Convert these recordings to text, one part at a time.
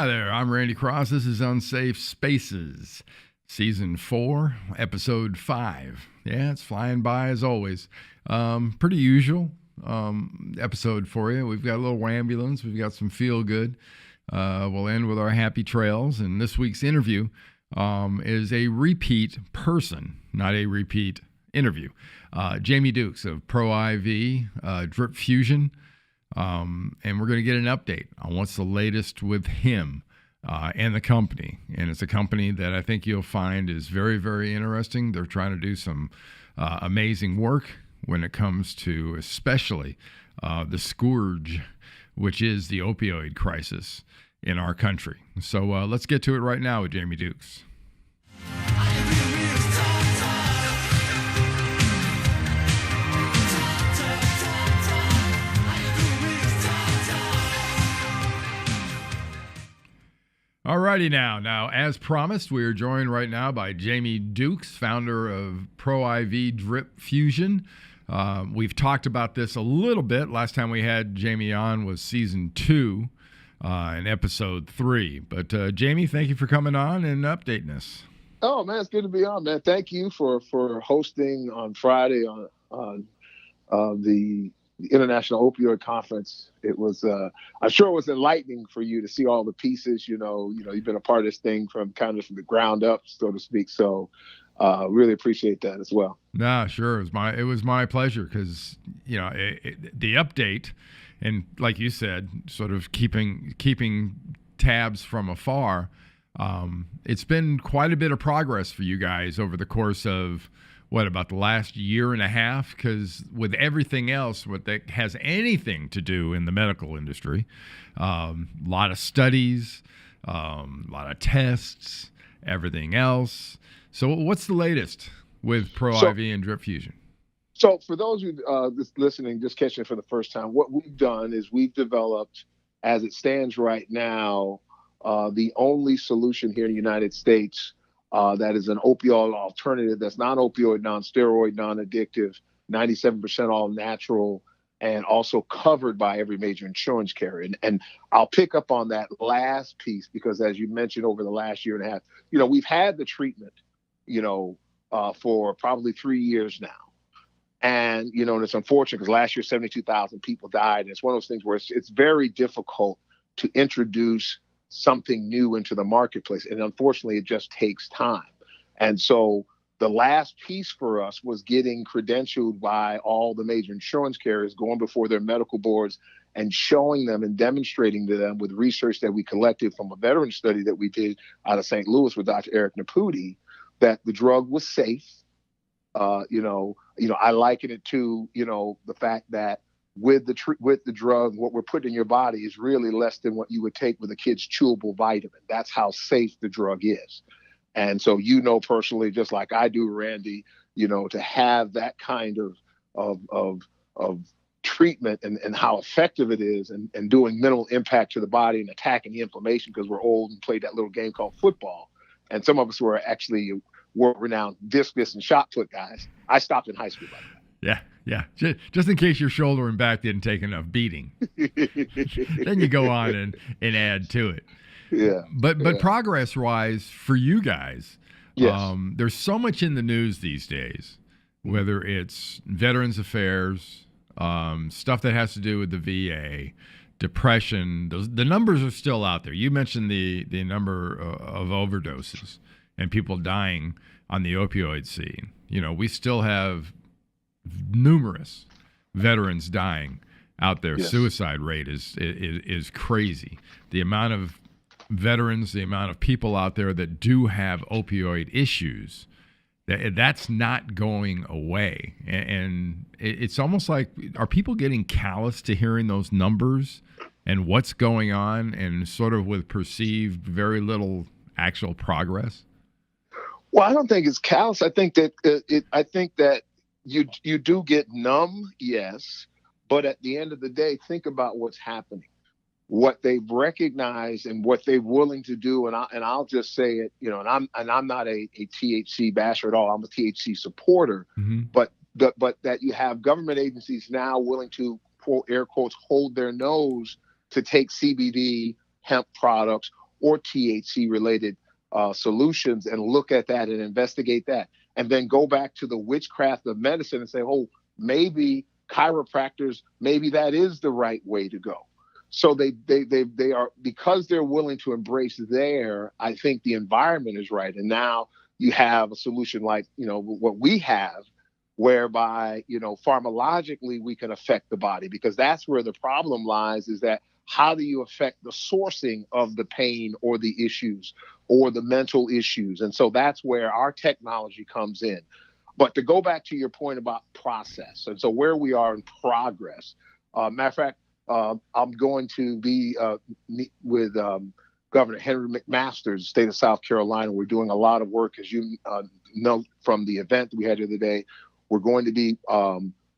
Hi there, I'm Randy Cross. This is Unsafe Spaces, Season 4, Episode 5. Yeah, it's flying by as always. Pretty usual episode for you. We've got a little Wahmbulance. We've got some feel good. We'll end with our happy trails. And this week's interview is a repeat person, not a repeat interview. Jamie Dukes of ProIV Drip Fusion. And we're going to get an update on what's the latest with him and the company. And it's a company that I think you'll find is very, very interesting. They're trying to do some amazing work when it comes to especially the scourge, which is the opioid crisis in our country. So let's get to it right now with Jamie Dukes. Alrighty now, as promised, we are joined right now by Jamie Dukes, founder of ProIV Drip Fusion. We've talked about this a little bit. Last time we had Jamie on was Season 2 and Episode 3. But Jamie, thank you for coming on and updating us. Oh, man, it's good to be on, man. Thank you for hosting on Friday on the International Opioid Conference. It was, I'm sure it was enlightening for you to see all the pieces. You've been a part of this thing from the ground up, so to speak. So, really appreciate that as well. Nah, sure. It was my pleasure because the update, and like you said, sort of keeping tabs from afar. It's been quite a bit of progress for you guys over the course of about the last year and a half? Because with everything else, what that has anything to do in the medical industry, a lot of studies, a lot of tests, everything else. So what's the latest with ProIV and Drip Fusion? So for those who listening, just catching it for the first time, what we've done is we've developed, as it stands right now, the only solution here in the United States that is an opioid alternative that's non-opioid, non-steroid, non-addictive, 97% all natural, and also covered by every major insurance carrier. And I'll pick up on that last piece because, as you mentioned, over the last year and a half, we've had the treatment, for probably 3 years now. And, and it's unfortunate because last year, 72,000 people died. And it's one of those things where it's very difficult to introduce something new into the marketplace. And unfortunately, it just takes time. And so the last piece for us was getting credentialed by all the major insurance carriers, going before their medical boards and showing them and demonstrating to them with research that we collected from a veteran study that we did out of St. Louis with Dr. Eric Naputi, that the drug was safe. I liken it to, the fact that with the drug, what we're putting in your body is really less than what you would take with a kid's chewable vitamin. That's how safe the drug is. And so, personally, just like I do, Randy, to have that kind of treatment and how effective it is and doing minimal impact to the body and attacking the inflammation because we're old and played that little game called football. And some of us were actually world-renowned discus and shot put guys. I stopped in high school, by the way. Yeah. Just in case your shoulder and back didn't take enough beating. Then you go on and add to it. Yeah. But progress-wise, for you guys, yes. There's so much in the news these days, whether it's Veterans Affairs, stuff that has to do with the VA, depression. The numbers are still out there. You mentioned the number of overdoses and people dying on the opioid scene. We still have numerous veterans dying out there. Yes. Suicide rate is crazy. The amount of veterans, the amount of people out there that do have opioid issues, that's not going away. And it's almost like, are people getting callous to hearing those numbers and what's going on and sort of with perceived very little actual progress? Well, I don't think it's callous. I think that you do get numb, yes, but at the end of the day, think about what's happening, what they've recognized, and what they're willing to do. And I'll just say it, and I'm not a THC basher at all. I'm a THC supporter, mm-hmm. but that you have government agencies now willing to, quote, air quotes, hold their nose to take CBD hemp products or THC related solutions and look at that and investigate that. And then go back to the witchcraft of medicine and say, oh, maybe chiropractors, maybe that is the right way to go. So they are, because they're willing to embrace there, I think the environment is right. And now you have a solution like, what we have, whereby, pharmacologically we can affect the body, because that's where the problem lies, is that how do you affect the sourcing of the pain or the issues or the mental issues? And so that's where our technology comes in. But to go back to your point about process, and so where we are in progress, matter of fact, I'm going to be meet with Governor Henry McMaster, state of South Carolina. We're doing a lot of work, as you know from the event that we had the other day. We're going to be,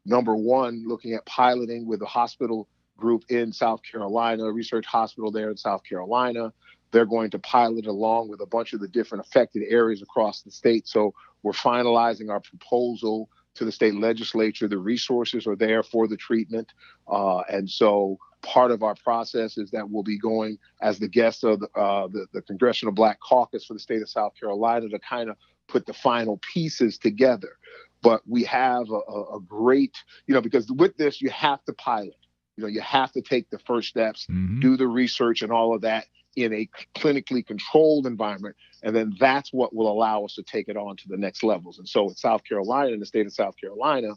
number one, looking at piloting with a hospital group in South Carolina, a research hospital there in South Carolina. They're going to pilot along with a bunch of the different affected areas across the state. So we're finalizing our proposal to the state legislature. The resources are there for the treatment. And so part of our process is that we'll be going as the guest of the Congressional Black Caucus for the state of South Carolina to kind of put the final pieces together. But we have a great, because with this, you have to pilot. You have to take the first steps, do the research and all of that in a clinically controlled environment. And then that's what will allow us to take it on to the next levels. And so in South Carolina, in the state of South Carolina,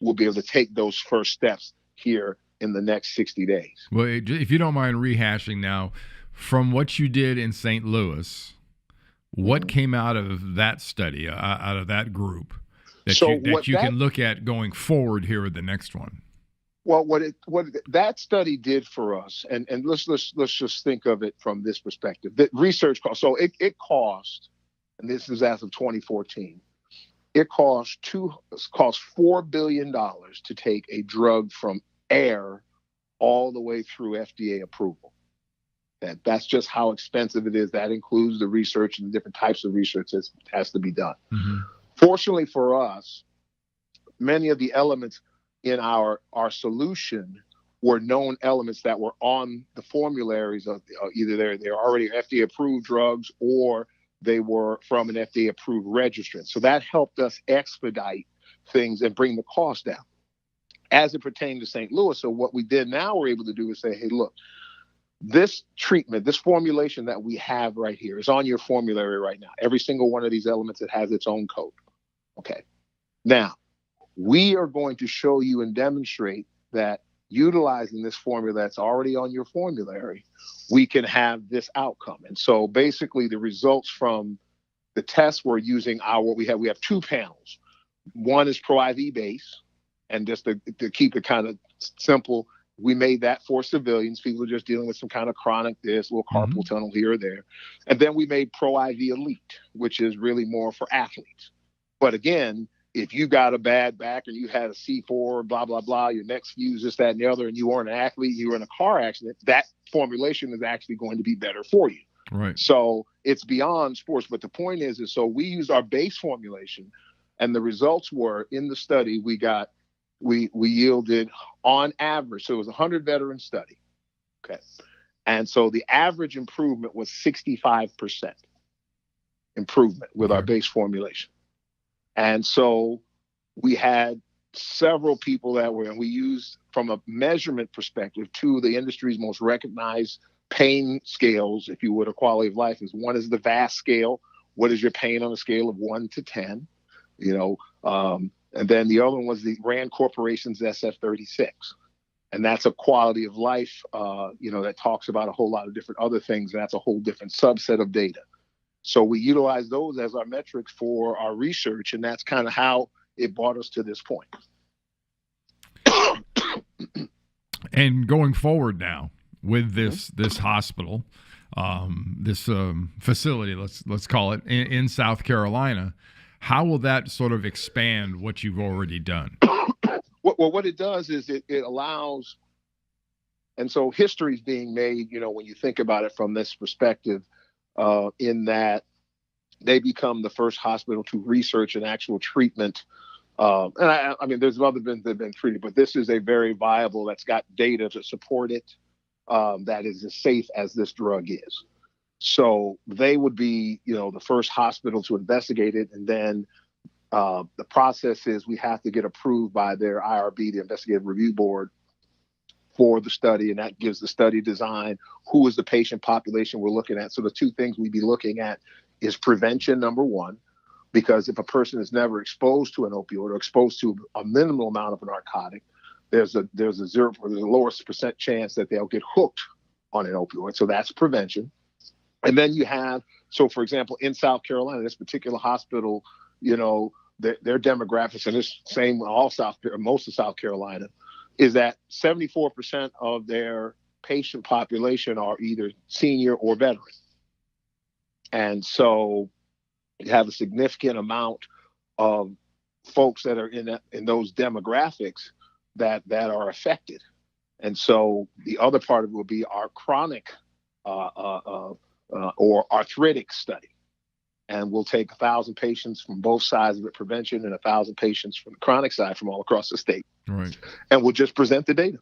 we'll be able to take those first steps here in the next 60 days. Well, if you don't mind rehashing now, from what you did in St. Louis, what came out of that study, out of that group, that you can look at going forward here with the next one? Well, what that study did for us, and let's just think of it from this perspective. The research cost. So it cost, and this is as of 2014, it cost $4 billion to take a drug from air all the way through FDA approval. That's just how expensive it is. That includes the research and the different types of research that has to be done. Fortunately for us, many of the elements in our solution were known elements that were on the formularies of either they're already FDA approved drugs or they were from an FDA approved registrant. So that helped us expedite things and bring the cost down as it pertained to St. Louis. So what we did now we're able to do is say, hey, look, this treatment, this formulation that we have right here is on your formulary right now. Every single one of these elements, it has its own code. Okay. Now, we are going to show you and demonstrate that utilizing this formula that's already on your formulary, we can have this outcome. And so basically the results from the tests we're using we have two panels. One is ProIV base, and just to keep it kind of simple, we made that for civilians, people who are just dealing with some kind of chronic little carpal tunnel here or there. And then we made ProIV Elite, which is really more for athletes. But again, if you got a bad back and you had a C4, blah, blah, blah, your neck's fused, this, that, and the other, and you weren't an athlete, you were in a car accident, that formulation is actually going to be better for you. Right. So it's beyond sports. But the point is so we used our base formulation, and the results were in the study we yielded on average. So it was a 100 veteran study. Okay. And so the average improvement was 65% improvement with our base formulation. And so we had several people and we used from a measurement perspective, two of the industry's most recognized pain scales, if you would, or quality of life is one is the VAS scale. What is your pain on a scale of 1 to 10? And then the other one was the RAND Corporation's SF-36. And that's a quality of life, that talks about a whole lot of different other things. And that's a whole different subset of data. So we utilize those as our metrics for our research. And that's kind of how it brought us to this point. And going forward now with this hospital, this facility, let's call it, in South Carolina, how will that sort of expand what you've already done? Well, what it does is it allows, and so history is being made, when you think about it from this perspective, in that they become the first hospital to research an actual treatment. And I mean, there's other been that have been treated, but this is a very viable, that's got data to support it, that is as safe as this drug is. So they would be, the first hospital to investigate it. And then the process is we have to get approved by their IRB, the Investigative Review Board, for the study. And that gives the study design, who is the patient population we're looking at. So the two things we'd be looking at is prevention, number one, because if a person is never exposed to an opioid or exposed to a minimal amount of a narcotic, there's a lowest percent chance that they'll get hooked on an opioid. So that's prevention. And then you have, so for example, in South Carolina, this particular hospital, their demographics, and it's same in most of South Carolina, is that 74% of their patient population are either senior or veteran. And so you have a significant amount of folks that are in those demographics that are affected. And so the other part of it will be our chronic or arthritic study. And we'll take 1,000 patients from both sides of it, prevention, and 1,000 patients from the chronic side from all across the state. Right. And we'll just present the data.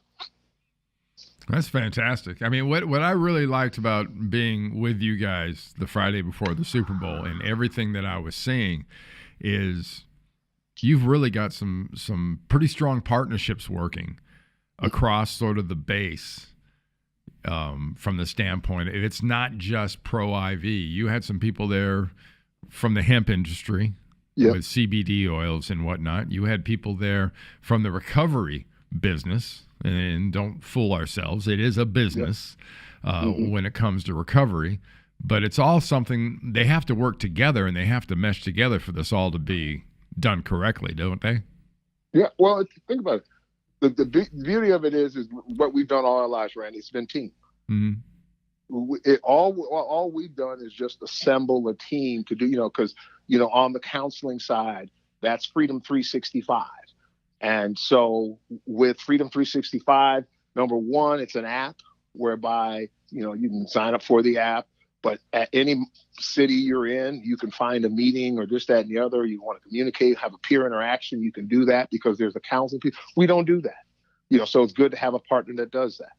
That's fantastic. I mean, what I really liked about being with you guys the Friday before the Super Bowl and everything that I was seeing is you've really got some pretty strong partnerships working across sort of the base from the standpoint. It's not just ProIV. You had some people there from the hemp industry with CBD oils and whatnot. You had people there from the recovery business. And don't fool ourselves. It is a business when it comes to recovery, but it's all something they have to work together and they have to mesh together for this all to be done correctly, don't they? Yeah. Well, think about it. The beauty of it is what we've done all our lives, Randy. It's been team. Mm-hmm. All we've done is just assemble a team to do, because, on the counseling side, that's Freedom 365. And so with Freedom 365, number one, it's an app whereby, you can sign up for the app, but at any city you're in, you can find a meeting or this, that, and the other. You want to communicate, have a peer interaction. You can do that because there's a counseling piece. We don't do that, so it's good to have a partner that does that,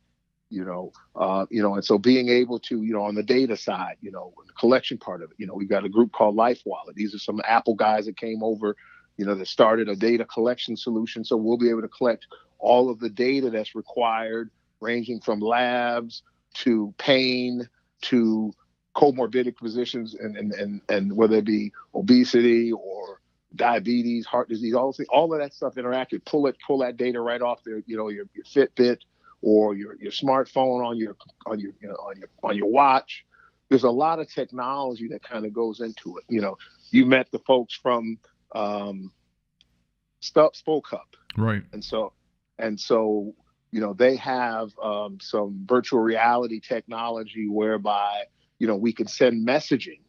and so being able to, on the data side, the collection part of it, we've got a group called Life Wallet. These are some Apple guys that came over, that started a data collection solution. So we'll be able to collect all of the data that's required, ranging from labs to pain to comorbid conditions and whether it be obesity or diabetes, heart disease, all of that stuff interactive. Pull that data right off there, your Fitbit or your smartphone on your watch. There's a lot of technology that kind of goes into it. You met the folks from Spoke Up, right? And so they have some virtual reality technology whereby we can send messaging,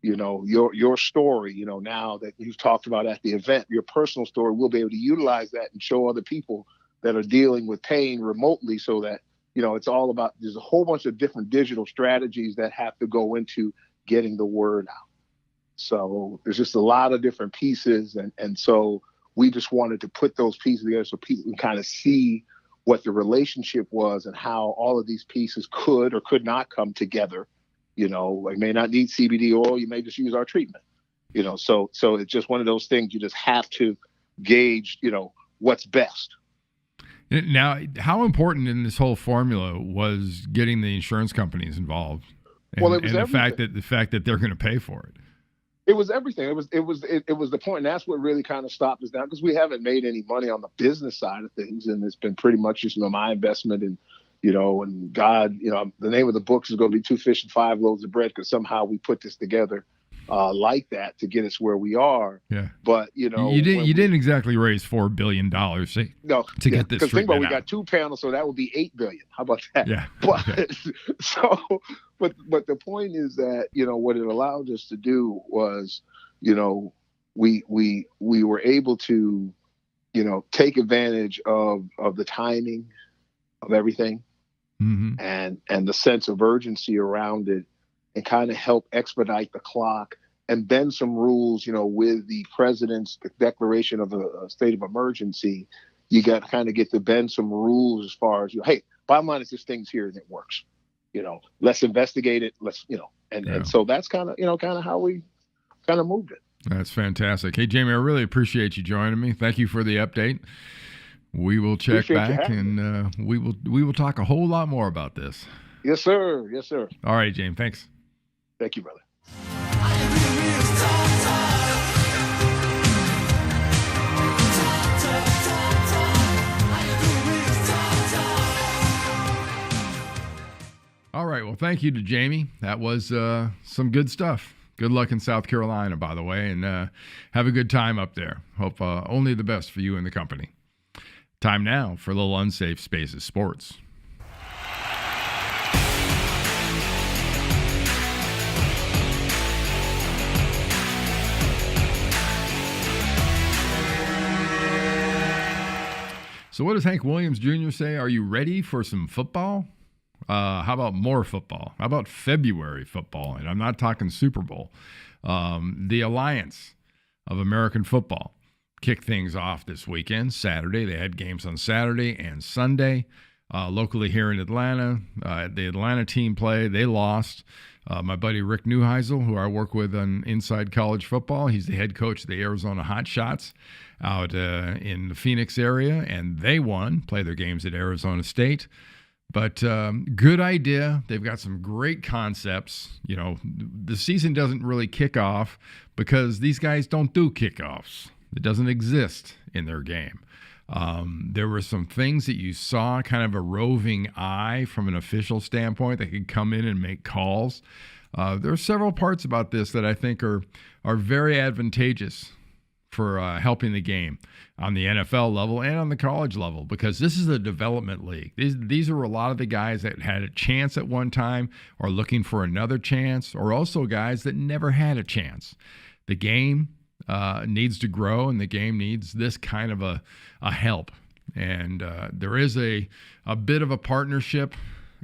your story, now that you've talked about at the event, your personal story. We'll be able to utilize that and show other people that are dealing with pain remotely, so that it's all about. There's a whole bunch of different digital strategies that have to go into getting the word out. So there's just a lot of different pieces. And so we just wanted to put those pieces together so people can kind of see what the relationship was and how all of these pieces could or could not come together. Like may not need CBD oil. You may just use our treatment, so it's just one of those things you just have to gauge, what's best. Now, how important in this whole formula was getting the insurance companies involved? And the fact that they're going to pay for it. It was everything. It was the point. And that's what really kind of stopped us down, because we haven't made any money on the business side of things. And it's been pretty much just, my investment in, and God, the name of the book is going to be 2 Fish and 5 Loaves of Bread, because somehow we put this together like that to get us where we are. Yeah. But, you didn't exactly raise $4 billion to get this. Because think about, we got 2 panels, so that would be $8 billion. How about that? Yeah. But but the point is that, what it allowed us to do was, we were able to, take advantage of the timing of everything, and the sense of urgency around it, and kind of help expedite the clock and bend some rules, with the president's declaration of a state of emergency. You got to kind of get to bend some rules as far as, hey, bottom line is this thing's here and it works. let's investigate it. And so that's kind of how we kind of moved it. That's fantastic. Hey, Jamie, I really appreciate you joining me. Thank you for the update. We will check back, and we will talk a whole lot more about this. Yes, sir. Yes, sir. All right, James. Thanks. Thank you, brother. All right. Well, thank you to Jamie. That was some good stuff. Good luck in South Carolina, by the way, and have a good time up there. Hope only the best for you and the company. Time now for a little Unsafe Spaces Sports. So what does Hank Williams Jr. say? Are you ready for some football? How about more football? How about February football? And I'm not talking Super Bowl. The Alliance of American Football kicked things off this weekend, Saturday. They had games on Saturday and Sunday. Locally here in Atlanta, the Atlanta team played. They lost. My buddy Rick Neuheisel, who I work with on Inside College Football, he's the head coach of the Arizona Hotshots out in the Phoenix area, and they won, play their games at Arizona State. But good idea. They've got some great concepts. The season doesn't really kick off because these guys don't do kickoffs. It doesn't exist in their game. There were some things that you saw, kind of a roving eye from an official standpoint that could come in and make calls. There are several parts about this that I think are very advantageous for helping the game on the NFL level and on the college level, because this is a development league. These are a lot of the guys that had a chance at one time or looking for another chance, or also guys that never had a chance. The game needs to grow, and the game needs this kind of a help. And there is a bit of a partnership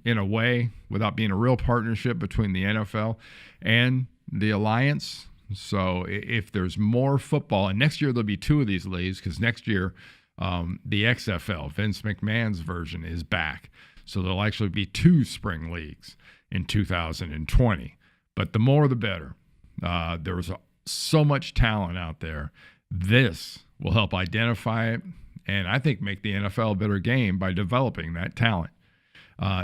in a way, without being a real partnership, between the NFL and the Alliance. So if there's more football, and next year there'll be two of these leagues, because next year the XFL, Vince McMahon's version, is back. So there'll actually be two spring leagues in 2020. But the more the better. There's so much talent out there. This will help identify it, and I think make the NFL a better game by developing that talent.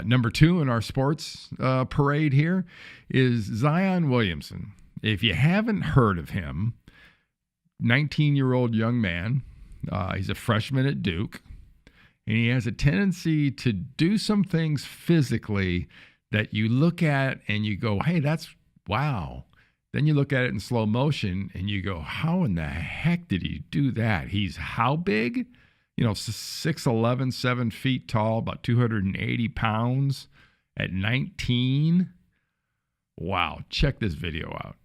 Number two in our sports parade here is Zion Williamson. If you haven't heard of him, 19-year-old young man, he's a freshman at Duke, and he has a tendency to do some things physically that you look at and you go, hey, that's wow. Then you look at it in slow motion and you go, how in the heck did he do that? He's how big? 6'11", 7 feet tall, about 280 pounds at 19. Wow, check this video out.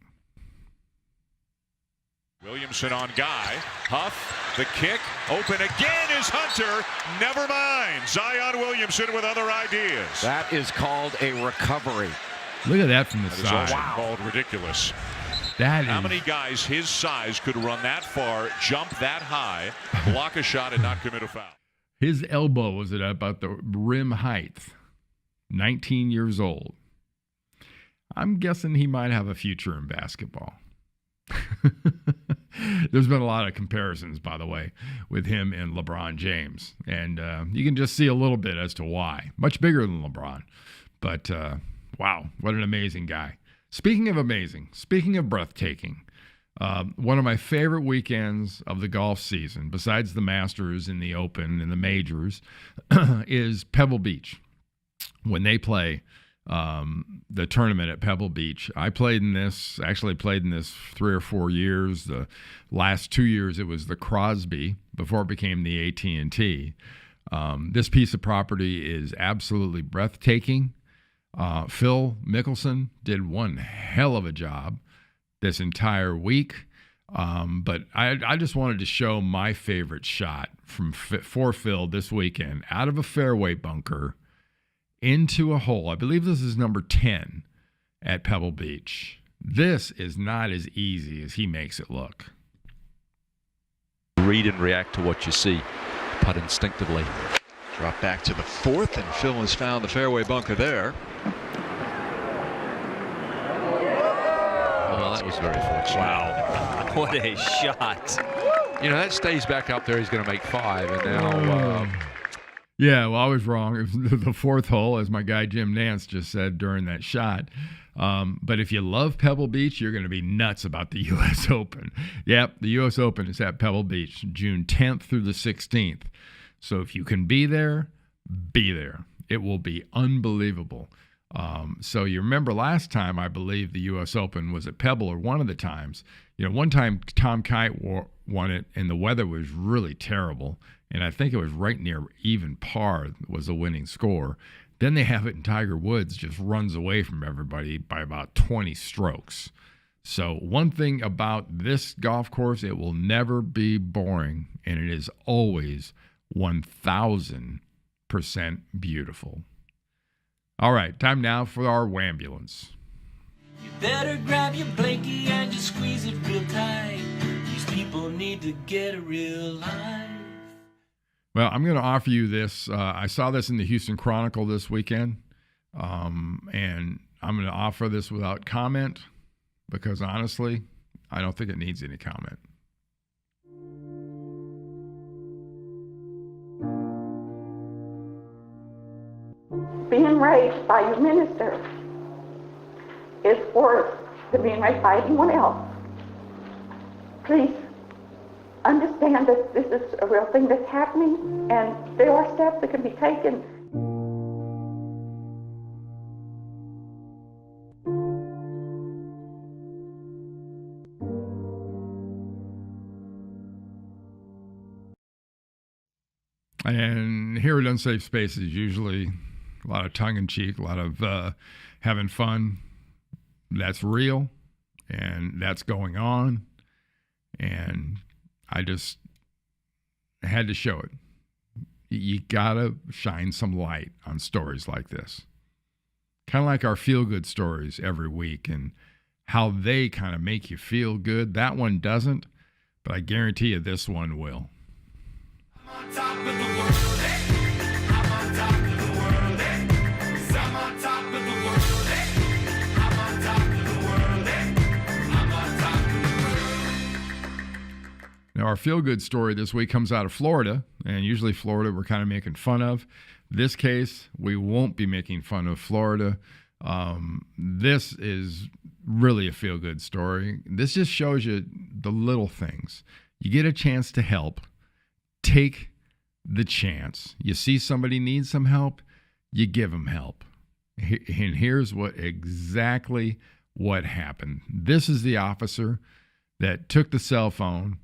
Williamson on Guy. Huff, the kick, open again is Hunter. Never mind. Zion Williamson with other ideas. That is called a recovery. Look at that from the side. Wow. Called ridiculous. How many guys his size could run that far, jump that high, block a shot, and not commit a foul? His elbow was at about the rim height. 19 years old. I'm guessing he might have a future in basketball. There's been a lot of comparisons, by the way, with him and LeBron James. And you can just see a little bit as to why. Much bigger than LeBron. But, wow, what an amazing guy. Speaking of amazing, speaking of breathtaking, one of my favorite weekends of the golf season, besides the Masters and the Open and the majors, is Pebble Beach. When they play the tournament at Pebble Beach, I played in this 3 or 4 years. The last 2 years, it was the Crosby before it became the AT&T. This piece of property is absolutely breathtaking. Phil Mickelson did one hell of a job this entire week. But I just wanted to show my favorite shot for Phil this weekend out of a fairway bunker into a hole. I believe this is number 10 at Pebble Beach. This is not as easy as he makes it look. Read and react to what you see, putt instinctively. Drop back to the fourth, and Phil has found the fairway bunker there. was very fortunate. Wow. What a shot. You know, that stays back up there. He's going to make 5. And now, yeah, well, I was wrong. It was the fourth hole, as my guy Jim Nance just said during that shot. But if you love Pebble Beach, you're going to be nuts about the U.S. Open. Yep, the U.S. Open is at Pebble Beach, June 10th through the 16th. So if you can be there, be there. It will be unbelievable. So you remember last time, I believe, the U.S. Open was at Pebble, or one of the times. You know, one time Tom Kite won it, and the weather was really terrible. And I think it was right near even par was the winning score. Then they have it in Tiger Woods, just runs away from everybody by about 20 strokes. So one thing about this golf course, it will never be boring, and it is always 1,000% beautiful. All right, time now for our Wahmbulance. You better grab your blankie and just squeeze it real tight. These people need to get a real life. Well, I'm going to offer you this. I saw this in the Houston Chronicle this weekend, and I'm going to offer this without comment because, honestly, I don't think it needs any comment. Being raised by your minister is worse than being raised by anyone else. Please understand that this is a real thing that's happening, and there are steps that can be taken. And here at Unsafe Spaces, usually a lot of tongue-in-cheek, a lot of having fun. That's real, and that's going on, and I just had to show it. You gotta shine some light on stories like this. Kind of like our feel-good stories every week and how they kind of make you feel good. That one doesn't, but I guarantee you this one will. I'm on top of the world, hey. I'm on top of the world, hey. 'Cause I'm on top of the world, hey. I'm on top of the world, hey. I'm on top of the world. Now, our feel-good story this week comes out of Florida, and usually Florida we're kind of making fun of. This case, we won't be making fun of Florida. This is really a feel-good story. This just shows you the little things. You get a chance to help. Take the chance. You see somebody needs some help, you give them help. And here's exactly what happened. This is the officer that took the cell phone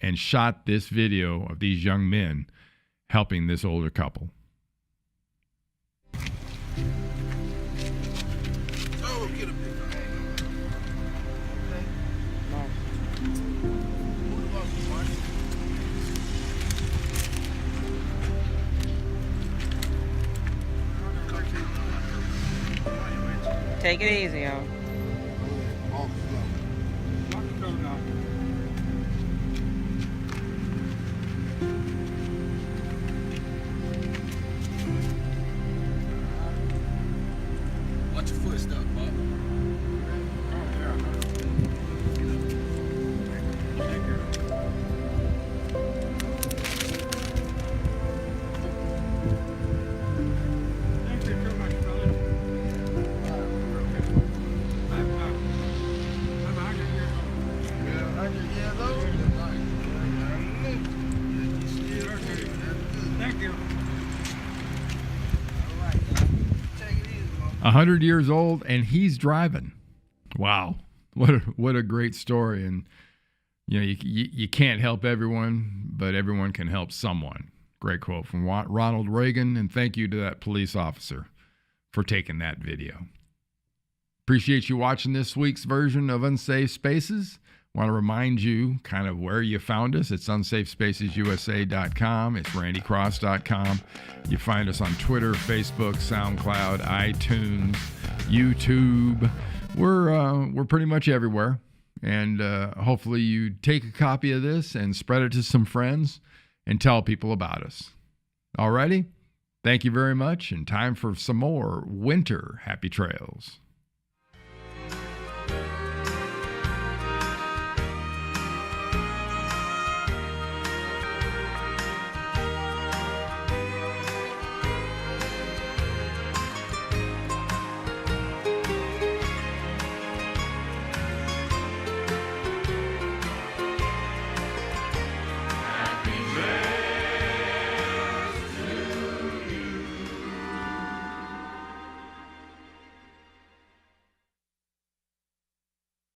and shot this video of these young men helping this older couple. Take it easy, y'all. Watch your footsteps, Bob. Thank you. 100 years old, and he's driving. Wow. What a great story. And, you know, you can't help everyone, but everyone can help someone. Great quote from Ronald Reagan, and thank you to that police officer for taking that video. Appreciate you watching this week's version of Unsafe Spaces. Want to remind you kind of where you found us. It's unsafespacesusa.com. It's randycross.com. You find us on Twitter, Facebook, SoundCloud, iTunes, YouTube. We're pretty much everywhere. And hopefully you take a copy of this and spread it to some friends and tell people about us. Alrighty? Thank you very much, and time for some more winter happy trails.